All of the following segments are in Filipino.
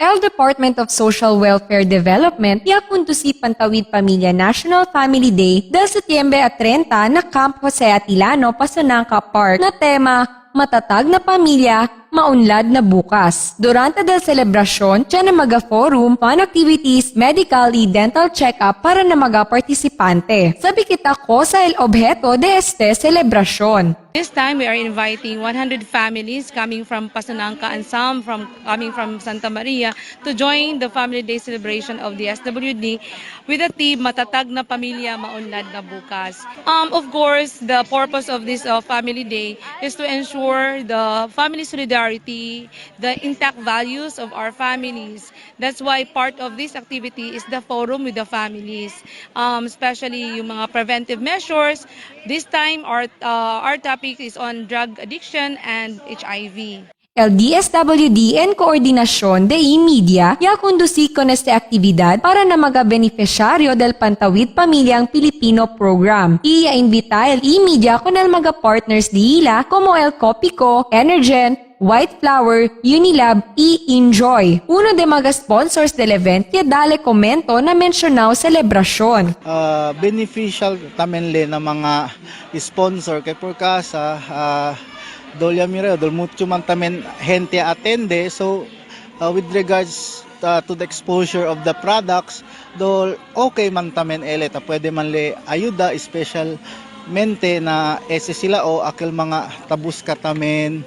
Department of Social Welfare Development iakundusi Pantawid Pamilya National Family Day del Setyembre 30 na Camp Jose Atilano, Pasanangka Park na tema Matatag na Pamilya, Maunlad na Bukas. Durante del celebrasyon, dyan na maga-forum, fun activities, medical, dental check-up para na maga-partisipante. Sabi kita ko sa el objeto de este celebrasyon. This time we are inviting 100 families coming from Pasanangka and some coming from Santa Maria to join the Family Day celebration of the SWD with the theme Matatag na Pamilya, Maunlad na Bukas. Of course, the purpose of this Family Day is to ensure the family solidarity, the intact values of our families. That's why part of this activity is the forum with the families, especially yung mga preventive measures. This time our topic is on drug addiction and HIV. El DSWD en koordinasyon de media iakundusi con este aktibidad para na mga-beneficiaryo del Pantawid Pamilyang Pilipino Program. Ia-invita el media con el mga-partners di ila como el Copico, Energen, White Flower, Unilab, Enjoy. Uno de mga sponsors del event que dale komento na mensyonao selebrasyon. Beneficial tamen le na mga sponsor kay por casa dolya mireo dol mucho man tamen gente attende, so with regards to the exposure of the products dol okay man tamen eleta pwede man le ayuda specialmente na ese sila o akil mga tabus katamen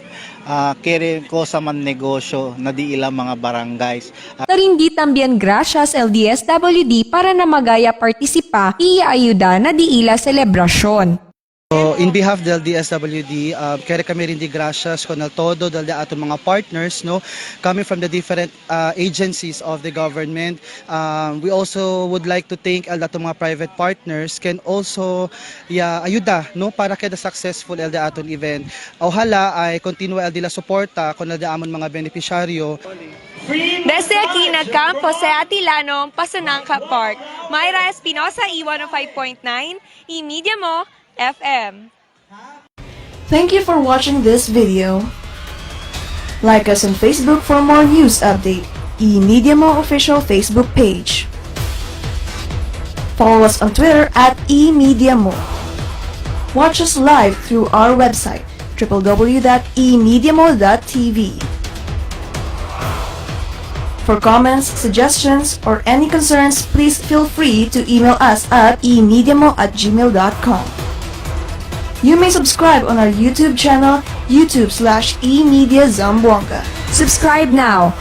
kere ko sa man negosyo na di ilang mga barangays. Tarindi también gracias el DSWD para na magaya partisipa ayuda na di ila selebrasyon. So, in behalf del DSWD, kaya kami rin di gracias con el todo del ato mga partners, no, coming from the different agencies of the government. We also would like to thank el ato mga private partners can also ayuda, no, para kaya successful el aton event. Ojalá ay continue el dila suporta con el amon mga beneficiaryo. Desde aquí na Camp Jose Atilano, Pasanangka Park, Mayra Espinosa, E105.9, E-Media Mo, FM. Thank you for watching this video. Like us on Facebook for more news update. E-Media Mo official Facebook page. Follow us on Twitter at E-Media Mo. Watch us live through our website www.emediamo.tv. For comments, suggestions, or any concerns, please feel free to email us at emediamo@gmail.com. You may subscribe on our YouTube channel, YouTube/eMediaZamboanga. Subscribe now!